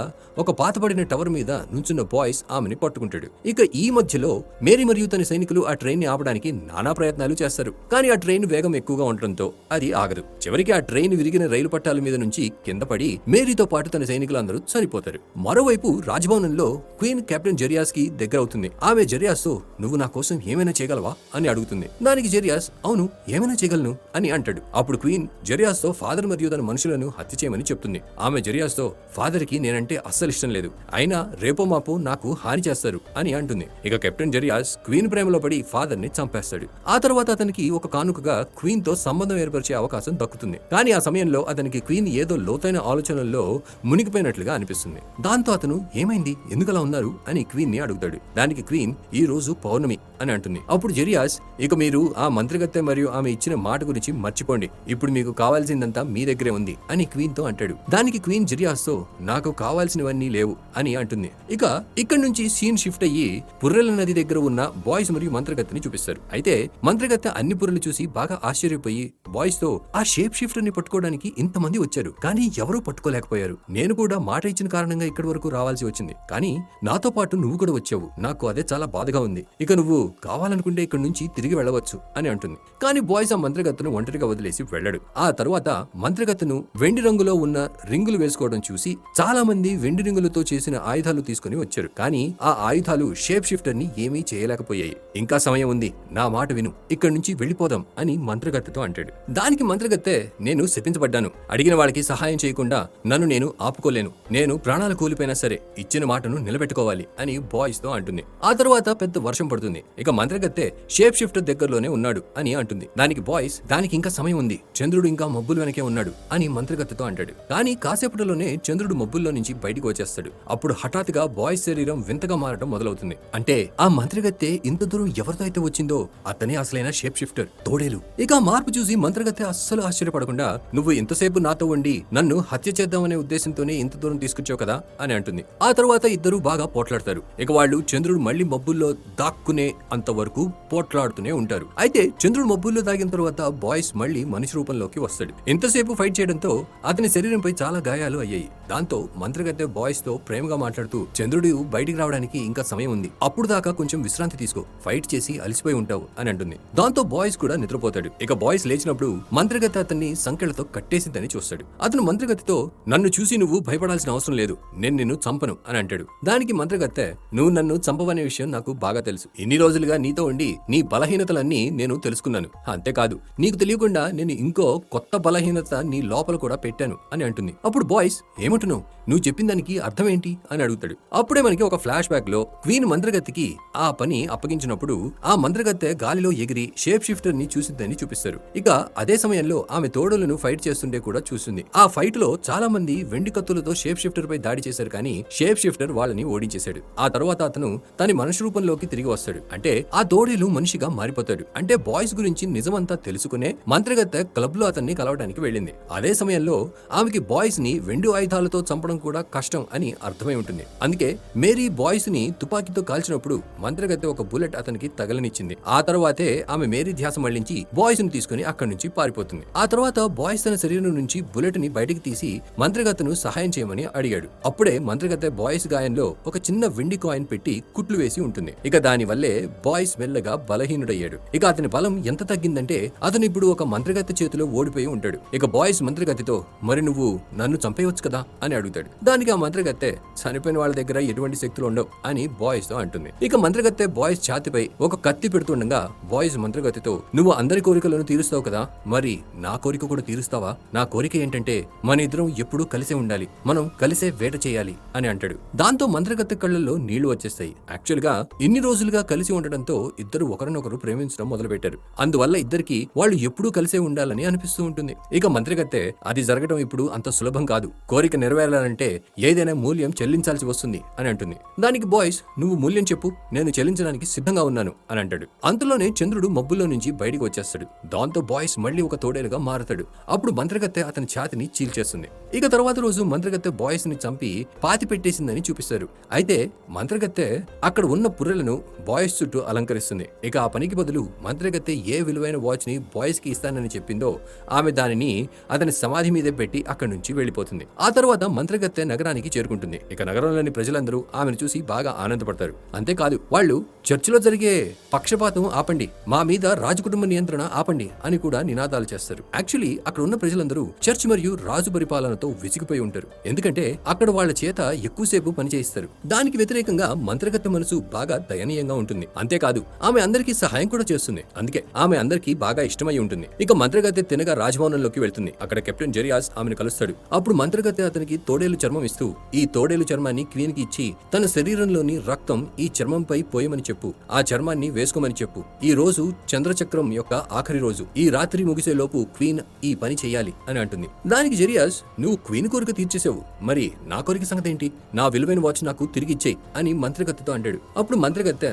ఒక పాతపడిన టవర్ మీద నుంచున్న బాయ్స్ ఆమెని పట్టుకుంటాడు. ఇక ఈ మధ్యలో మేరీ మరియు తన సైనికులు ఆ ట్రైన్ ని ఆపడానికి నానా ప్రయత్నాలు చేస్తారు. కానీ ఆ ట్రైన్ వేగం ఎక్కువగా ఉండటంతో అది ఆగదు. చివరికి ఆ ట్రైన్ విరిగిన రైలు పట్టాల మీద నుంచి కింద పడి మేరీతో పాటు తన సైనికులందరూ చనిపోతారు. మరోవైపు రాజ్భవనంలో క్వీన్ కెప్టెన్ జెరియాస్ కి దగ్గర అవుతుంది. ఆమె జెరియాస్ తో నువ్వు నా కోసం ఏమైనా చేయగలవా అని అడుగుతుంది. దానికి జెరియాస్ అవును ఏమైనా చేయగలను అని అంటాడు. అప్పుడు క్వీన్ జెరియాస్ తో ఫాదర్ మరియు తన మనుషులను హత్య చేయమని చెప్తుంది. ఆమె జెరియాస్ తో ఫాదర్ కి నేనంటే అస్సలు ఇష్టం లేదు, అయినా రేపో మాపో నాకు హాని చేస్తారు అని అంటుంది. ఇక కెప్టెన్ జెరియాస్ క్వీన్ ప్రేమలో పడి ఫాదర్ ని చంపేస్తాడు. ఆ తర్వాత అతనికి ఒక కానుకగా క్వీన్ తో సంబంధం ఏర్పరిచే అవకాశం దక్కుతుంది. కానీ ఆ సమయంలో అతనికి క్వీన్ ఏదో లోతైన ఆలోచనల్లో మునిగిపోయినట్లుగా అనిపిస్తుంది. దాంతో అతను ఏమైంది, ఎందుకలా ఉన్నారు అని క్వీన్ ని అడుగుతాడు. దానికి క్వీన్ ఈ రోజు పౌర్ణమి అని అంటుంది. అప్పుడు జెరియాస్ ఇక మీరు ఆ మంత్రగత్తె మరియు ఆమె ఇచ్చిన మాట గురించి మర్చిపోండి, ఇప్పుడు మీకు కావాల్సిందంతా మీ దగ్గరే ఉంది అని క్వీన్ తో అంటాడు. దానికి క్వీన్ జెరియాస్ తో నాకు కావాల్సినవన్నీ లేవు అని అంటుంది. ఇక ఇక్కడ నుంచి సీన్ షిఫ్ట్ అయ్యి పుర్రెల నది దగ్గర ఉన్న బాయ్స్ మరియు మంత్రగత్తెని చూపిస్తారు. అయితే మంత్రగత్తె అన్ని పుర్రెలు చూసి బాగా ఆశ్చర్యపోయి బాయ్స్ తో ఆ షేప్ షిఫ్టర్ ని పట్టుకోవడానికి ఇంతమంది వచ్చారు, కానీ ఎవరూ పట్టుకోలేకపోయారు. నేను కూడా మాట ఇచ్చిన కారణంగా ఇక్కడి వరకు రావాల్సి వచ్చింది, కానీ నాతో పాటు నువ్వు కూడా వచ్చావు, నాకు అదే చాలా బాధగా ఉంది. ఇక నువ్వు కావాలనుకుంటే ఇక్కడ నుంచి తిరిగి వెళ్ళవచ్చు అని అంటుంది. కానీ బాయ్స్ ఆ మంత్రగత్తెను ఒంటరిగా వదిలేసి వెళ్ళడు. ఆ తర్వాత మంత్రగత్తెను వెండి రంగులో ఉన్న రింగులు వేసుకోవడం చూసి చాలా మంది వెండి రింగులతో చేసిన ఆయుధాలు తీసుకుని వచ్చారు. కానీ ఆ ఆయుధాలు షేప్ షిఫ్టర్ ని ఏమీ చేయలేకపోయాయి. ఇంకా సమయం ఉంది, నా మాట విను, ఇక్కడి నుంచి వెళ్ళిపోదాం అని మంత్రగత్తెతో అంటాడు. దానికి మంత్రగత్తె నేను శపించబడ్డాను, అడిగిన వాళ్ళకి సహాయం చేయకుండా నన్ను నేను ఆపుకోలేను, నేను ప్రాణాలు కూలిపోయినా సరే ఇచ్చిన మాటను నిలబెట్టుకోవాలి అని బాయ్స్ తో అంటుంది. ఆ తర్వాత పెద్ద వర్షం పడుతుంది. ఇక మంత్రగత్తె షేప్ షిఫ్టర్ దగ్గరలోనే ఉన్నాడు అని అంటుంది. దానికి బాయ్స్ దానికి ఇంకా సమయం ఉంది, చంద్రుడు ఇంకా మబ్బులు వెనకే ఉన్నాడు అని మంత్రగత్తెతో అంటాడు. కానీ కాసేపటిలోనే చంద్రుడు మబ్బుల్లో నుంచి బయటికి వచ్చేస్తాడు. అప్పుడు హఠాత్తుగా బాయ్స్ శరీరం వింతగా మారడం మొదలవుతుంది. అంటే ఆ మంత్రగత్తె ఇంత దూరం ఎవరితో అయితే వచ్చిందో అతనే అసలైన షేప్ షిఫ్టర్ తోడేలు. ఇక మార్పు చూసి మంత్రగత్తె అస్సలు ఆశ్చర్యపడకుండా నువ్వు ఇంతసేపు నాతో ఉండి నన్ను హత్య చేద్దామనే ఉద్దేశంతోనే ఇంత దూరం తీసుకొచ్చావు కదా అని అంటుంది. ఆ తర్వాత ఇద్దరు బాగా పోట్లాడతారు. ఇక వాళ్ళు చంద్రుడు మళ్ళీ మబ్బుల్లో దాక్కునే అంతవరకు పోట్లాడుతూనే ఉంటారు. అయితే చంద్రుడు మబ్బుల్లో దాగిన తర్వాత బాయ్స్ మళ్ళీ మనిషి రూపంలోకి వస్తాడు. ఇంతసేపు ఫైట్ చేయడంతో అతని శరీరంపై చాలా గాయాలు అయ్యాయి. దాంతో మంత్రగత్తె బాయ్స్ తో ప్రేమగా మాట్లాడుతూ చంద్రుడు బయటికి రావడానికి ఇంకా సమయం ఉంది, అప్పుడు దాకా కొంచెం విశ్రాంతి తీసుకో, ఫైట్ చేసి అలసిపోయి ఉంటావు అని అంటుంది. దాంతో బాయ్స్ కూడా నిద్రపోతాడు. ఇక బాయ్స్ లేచినప్పుడు మంత్రగత్తె అతన్ని సంకెళ్లతో కట్టేసిందని చూస్తాడు. అతను మంత్రగత్తెతో నన్ను చూసి నువ్వు భయపడాల్సిన అవసరం లేదు, నేను నిన్ను చంపను అని అంటాడు. దానికి మంత్రగత్తె నువ్వు నన్ను చంపవనే విషయం నాకు బాగా తెలుసు, ఇన్ని రోజులుగా నీతో ఉండి నీ బలహీనతలన్నీ నేను తెలుసుకున్నాను, అంతేకాదు నీకు తెలియకుండా నేను ఇంకో కొత్త బలహీనత నీ లోపల కూడా పెట్టాను అని అంటుంది. అప్పుడు బాయ్స్ ఏమంటున్నావు, నువ్వు చెప్పిన దానికి అర్థం ఏంటి అని అడుగుతాడు. అప్పుడే మనకి ఒక ఫ్లాష్ బ్యాక్ లో క్వీన్ మంత్రగత్తెకి ఆ పని అప్పగించినప్పుడు ఆ మంత్రగత్తె గాలిలో ఎగిరి షేప్ షిఫ్టర్ ని చూసిందని చూపిస్తారు. ఇక అదే సమయంలో ఆమె తోడలను ఫైట్ చేస్తుంటే కూడా చూస్తుంది. ఆ ఫైట్ లో చాలా మంది వెండి కత్తులతో షేప్ షిఫ్టర్ పై దాడి చేశారు, కానీ షేప్ షిఫ్టర్ వాళ్ళని ఓడించేశాడు. ఆ తర్వాత అతను తన మనిషి రూపంలోకి తిరిగి వస్తాడు. అంటే ఆ తోడేలు మనిషిగా మారిపోతాడు. అంటే బాయ్స్ గురించి నిజమంతా తెలుసుకునే మంత్రగత్తె క్లబ్ లో అతన్ని కలవడానికి వెళ్ళింది. అదే సమయంలో ఆమెకి బాయ్స్ ని వెండి ఆయుధాలతో చంపడం కూడా కష్టం అని అర్థమై ఉంటుంది. అందుకే మేరీ బాయ్స్ ని తుపాకీతో కాల్చినప్పుడు మంత్రగత్తె ఒక బుల్లెట్ అతనికి తగలనిచ్చింది. ఆ తర్వాతే ఆమె మేరీ ధ్యాస మళ్లించి బాయ్స్ ని తీసుకుని అక్కడి నుంచి పారిపోతుంది. ఆ తర్వాత బాయ్స్ తన శరీరం నుంచి బుల్లెట్ ని బయటికి తీసి మంత్రగత్తెను సహాయం చేయమని అడిగాడు. అప్పుడే మంత్రగత్తె బాయ్స్ గాయంలో ఒక చిన్న వెండి కాయిన్ పెట్టి కుట్లు వేసి ఉంటుంది. ఇక దాని వల్లే బాయ్స్ మెల్లగా బలహీనుడయ్యాడు. ఇక అతని బలం ఎంత తగ్గిందంటే అతను ఇప్పుడు ఒక మంత్రగత్తె చేతిలో ఓడిపోయి ఉంటాడు. ఇక బాయ్స్ మంత్రగత్తెతో మరి నువ్వు నన్ను చంపేయవచ్చు కదా అని అడుగుతాడు. దానికి ఆ మంత్రగత్తె చనిపోయిన వాళ్ళ దగ్గర ఎటువంటి శక్తులు ఉండవు అని బాయ్స్ తో అంటుంది. ఇక మంత్రగత్తె బాయ్స్ ఛాతిపై ఒక కత్తి పెడుతుండగా బాయ్స్ మంత్రగత్తెతో నువ్వు అందరి కోరికలను తీరుస్తావు కదా, మరి నా కోరిక కూడా తీరుస్తావా? నా కోరిక ఏంటంటే మన ఇద్దరం ఎప్పుడూ కలిసే ఉండాలి, మనం కలిసే వేట చేయాలి అని అంటాడు. దాంతో మంత్రగత్తె కళ్ళల్లో నీళ్లు వచ్చేస్తాయి. యాక్చువల్ గా ఇన్ని రోజులుగా కలిసి ఉండడంతో ఇద్దరు ఒకరినొకరు ప్రేమించడం మొదలు పెట్టారు. అందువల్ల ఇద్దరికి వాళ్ళు ఎప్పుడూ కలిసే ఉండాలని అనిపిస్తూ ఉంటుంది. ఇక మంత్రగత్తె అది జరగడం ఇప్పుడు అంత సులభం కాదు, కోరిక నెరవేరాలంటే ఏదైనా మూల్యం చెల్లించాల్సి వస్తుంది అని అంటుంది. దానికి బాయ్స్ నువ్వు మూల్యం చెప్పు, నేను చెల్లించడానికి సిద్ధంగా ఉన్నాను అని అంటాడు. అంతలోనే చంద్రుడు మబ్బుల్లో నుంచి బయటికి వచ్చేస్తాడు. దాంతో బాయ్స్ మళ్ళీ ఒక తోడేలుగా మారుతాడు. అప్పుడు మంత్రగత్తె అతని ఛాతిని చీల్చేస్తుంది. ఇక తర్వాత రోజు మంత్రగత్తె బాయ్స్ ని చంపి పాతి పెట్టేసిందని చూపిస్తారు. అయితే మంత్రగత్తె అక్కడ ఉన్న పుర్రెలను బాయ్స్ చుట్టూ అలంకరిస్తుంది. ఇక ఆ పనికి బదులు మంత్రగత్తె ఏ విలువైన వాచ్ ని బాయ్స్ కి ఇస్తానని చెప్పిందో ఆమె దానిని అతని సమాధి మీదే పెట్టి అక్కడి నుంచి వెళ్లిపోతుంది. ఆ తర్వాత మంత్రగత్తె నగరానికి చేరుకుంటుంది. ఇక నగరంలోని ప్రజలందరూ ఆమెను చూసి బాగా ఆనందపడతారు. అంతేకాదు వాళ్ళు చర్చిలో జరిగే పక్షపాతం ఆపండి, మా మీద రాజకుటుంబ నియంత్రణ ఆపండి అని కూడా నినాదాలు చేస్తారు. యాక్చువల్లీ అక్కడ ఉన్న ప్రజలందరూ చర్చ్ మరియు రాజు పరిపాలనతో విసిగిపోయి ఉంటారు. ఎందుకంటే అక్కడ వాళ్ళ చేత ఎక్కువసేపు పని చేయిస్తారు. దానికి వ్యతిరేకంగా మంత్రగత్తె మనసు బాగా దయనీయంగా ఉంటుంది. అంతేకాదు ఆమె అందరికీ సహాయం కూడా చేస్తుంది. అందుకే ఆమె అందరికీ బాగా ఇష్టమై ఉంటుంది. ఇక మంత్రగత్తె తినగా రాజభవనంలోకి వెళ్తుంది. అక్కడ కెప్టెన్ జెరియాస్ ఆమెను కలుస్తాడు. అప్పుడు మంత్రగత్తె అతనికి తోడేలు చర్మం ఇస్తూ ఈ తోడేలు చర్మాన్ని క్వీన్ కి ఇచ్చి తన శరీరంలోని రక్తం ఈ చర్మంపై పోయమని చెప్పు, ఆ చర్మాన్ని వేసుకోమని చెప్పు. ఈ రోజు చంద్రచక్రం యొక్క ఆఖరి రోజు, ఈ రాత్రి ముగిసే లోపు క్వీన్ ఈ పని చెయ్యాలి అని అంటుంది. దానికి జెరియాస్ నువ్వు క్వీన్ కోరిక తీర్చేసావు, మరి నా కోరిక సంగతి ఏంటి? నా విలువైన వాచ్ నాకు తిరిగి ఇచ్చేయి అని మంత్రగత్తెతో అంటాడు. అప్పుడు మంత్రగత్తె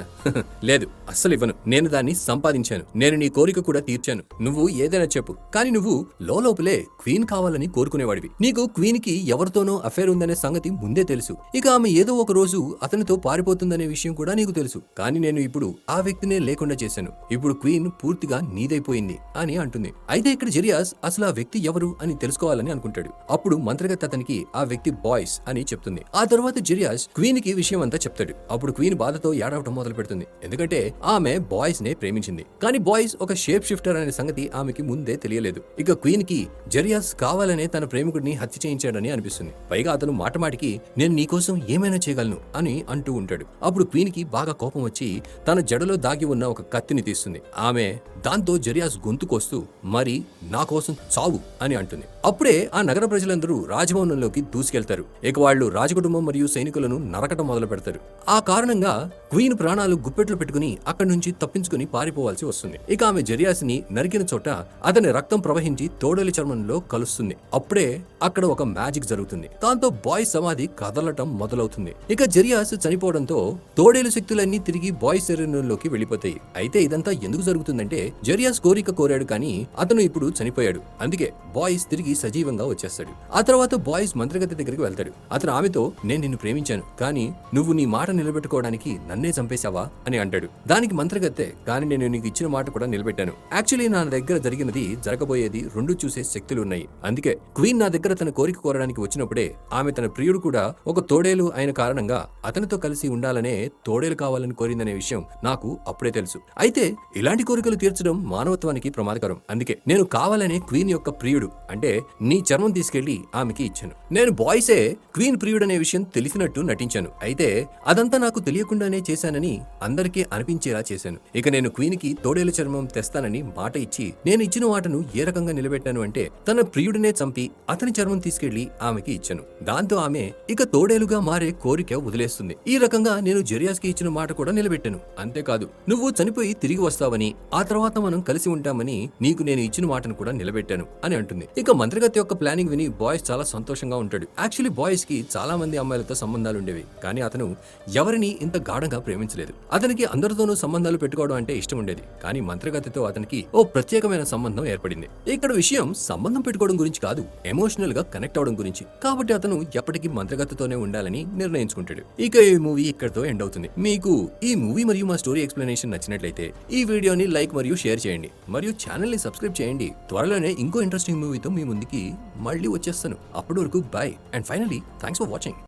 లేదు, అస్సలు ఇవ్వను, నేను దాన్ని సంపాదించాను, నేను నీ కోరిక కూడా తీర్చాను, నువ్వు ఏదైనా చెప్పు. కానీ నువ్వు లోపలే క్వీన్ కావాలని కోరుకునేవాడివి. నీకు క్వీన్ కి ఎవరితోనో అఫేర్ ఉందనే సంగతి ముందే తెలుసు. ఇక ఆమె ఏదో ఒక రోజు అతనితో పారిపోతుందనే విషయం కూడా నీకు తెలుసు. కానీ నేను ఇప్పుడు ఆ వ్యక్తినే లేకుండా చేశాను. ఇప్పుడు క్వీన్ పూర్తిగా నీదైపోయింది అని అంటుంది. అయితే ఇక్కడ జెరియాస్ అసలు ఆ వ్యక్తి ఎవరు అని తెలుసుకోవాలని అనుకుంటాడు. అప్పుడు మంత్రగత్తె అతనికి ఆ వ్యక్తి బాయ్స్ అని చెప్తుంది. ఆ తర్వాత జెరియాస్ క్వీన్ కి విషయం అంతా చెప్తాడు. అప్పుడు క్వీన్ బాధతో ఏడవటం మొదలు పెడుతుంది. ఎందుకంటే ఆమె బాయ్స్ నే ప్రేమించింది. కానీ బాయ్స్ ఒక షేప్ షిఫ్టర్ అనే సంగతి ఆమెకి ముందే తెలియలేదు. ఇక క్వీన్ కి జెరియాస్ కావాలనే తన ప్రేమికుడిని హత్య చేయించాడని అనిపిస్తుంది. పైగా అతను మాటమాటికి నేను నీకోసం ఏమైనా చేయగలను అని అంటూ ఉంటాడు. అప్పుడు క్వీన్ కి బాగా కోపం వచ్చి తన జడలో దాగి ఉన్న ఒక కత్తిని తీస్తుంది. ఆమె దాంతో జెరియాస్ గొంతు కోస్తూ మరి నా కోసం చావు అని అంటుంది. అప్పుడే ఆ నగర ప్రజలందరూ రాజభవనంలోకి దూసుకెళ్తారు. ఇక వాళ్ళు రాజకుటుంబం మరియు సైనికులను నరకటం మొదలు పెడతారు. ఆ కారణంగా క్వీన్ ప్రాణాలు గుప్పెట్లు పెట్టుకుని అక్కడి నుంచి తప్పించుకుని పారిపోవాల్సి వస్తుంది. ఇక ఆమె జెరియాస్ ని నరికిన చోట అతని రక్తం ప్రవహించి తోడేలు చర్మంలో కలుస్తుంది. అప్పుడే అక్కడ ఒక మ్యాజిక్ జరుగుతుంది. దాంతో బాయ్ సమాధి కదలటం మొదలవుతుంది. ఇక జెరియాస్ చనిపోవడంతో తోడేలు శక్తులన్నీ తిరిగి బాయ్ శరీరంలోకి వెళ్లిపోతాయి. అయితే ఇదంతా ఎందుకు జరుగుతుందంటే జెరియాస్ కోరిక కోరాడు, కానీ అతను ఇప్పుడు చనిపోయాడు. అందుకే బాయ్స్ తిరిగి సజీవంగా వచ్చేస్తాడు. ఆ తర్వాత బాయ్స్ మంత్రగత్తె దగ్గరికి వెళ్తాడు. అతను ఆమెతో నేను నిన్ను ప్రేమించాను, కానీ నువ్వు నీ మాట నిలబెట్టుకోవడానికి నన్నే చంపేశావా అని అంటాడు. దానికి మంత్రగత్తె కానీ నేను నీకు ఇచ్చిన మాట కూడా నిలబెట్టాను. యాక్చువల్లీ నా దగ్గర జరిగినది జరగబోయేది రెండు చూసే శక్తులు ఉన్నాయి. అందుకే క్వీన్ నా దగ్గర తన కోరిక కోరడానికి వచ్చినప్పుడే ఆమె తన ప్రియుడు కూడా ఒక తోడేలు అయిన కారణంగా అతనితో కలిసి ఉండాలనే తోడేలు కావాలని కోరింది మారిపోయిందనే విషయం నాకు అప్పుడే తెలుసు. అయితే ఇలాంటి కోరికలు తీర్చడం మానవత్వానికి ప్రమాదకరం. అందుకే నేను కావాలనే క్వీన్ యొక్క ప్రియుడు అంటే నీ చర్మం తీసుకెళ్లి ఆమెకి ఇచ్చాను. నేను బాయ్సే క్వీన్ ప్రియుడు అనే విషయం తెలిసినట్టు నటించాను. అయితే అదంతా నాకు తెలియకుండానే చేశానని అందరికీ అనిపించేలా చేశాను. ఇక నేను క్వీన్ కి తోడేలు చర్మం తెస్తానని మాట ఇచ్చి నేను ఇచ్చిన మాటను ఏ రకంగా నిలబెట్టాను అంటే తన ప్రియుడినే చంపి అతని చర్మం తీసుకెళ్లి ఆమెకి ఇచ్చాను. దాంతో ఆమె ఇక తోడేలుగా మారే కోరిక వదిలేస్తుంది. ఈ రకంగా నేను జెరియాస్ కి ఇచ్చిన మాట కూడా నిలబెట్టాను. అంతేకాదు నువ్వు చనిపోయి తిరిగి వస్తావని ఆ తర్వాత మనం కలిసి ఉంటామని నీకు నేను ఇచ్చిన మాటను కూడా నిలబెట్టాను అని అంటుంది. ఇక మంత్రగత్తె యొక్క ప్లానింగ్ విని బాయ్స్ చాలా సంతోషంగా ఉంటాడు. యాక్చువల్లీ బాయ్స్ కి చాలా మంది అమ్మాయిలతో సంబంధాలు ఉండేవి, కానీ అతను ఎవరిని ఇంత గాఢంగా ప్రేమించలేదు. అతనికి అందరితోనూ సంబంధాలు పెట్టుకోవడం అంటే ఇష్టం ఉండేది, కానీ మంత్రగత్తెతో అతనికి ఓ ప్రత్యేకమైన సంబంధం ఏర్పడింది. ఇక్కడ విషయం సంబంధం పెట్టుకోవడం గురించి కాదు, ఎమోషనల్ గా కనెక్ట్ అవడం గురించి. కాబట్టి అతను ఎప్పటికీ మంత్రగత్తెతోనే ఉండాలని నిర్ణయించుకుంటాడు. ఇక ఈ మూవీ ఇక్కడితో ఎండ్ అవుతుంది. మీకు ఈ మూవీ మరియు మా స్టోరీ ఎక్స్ప్లెనేషన్ నచ్చినట్లయితే ఈ వీడియోని లైక్ మరియు షేర్ చేయండి, మరియు ఛానల్ ని సబ్స్క్రైబ్ చేయండి. త్వరలోనే ఇంకో ఇంట్రెస్టింగ్ మూవీతో మీ ముందుకి మళ్ళీ వచ్చేస్తాను. అప్పటి వరకు by and finally thanks for watching.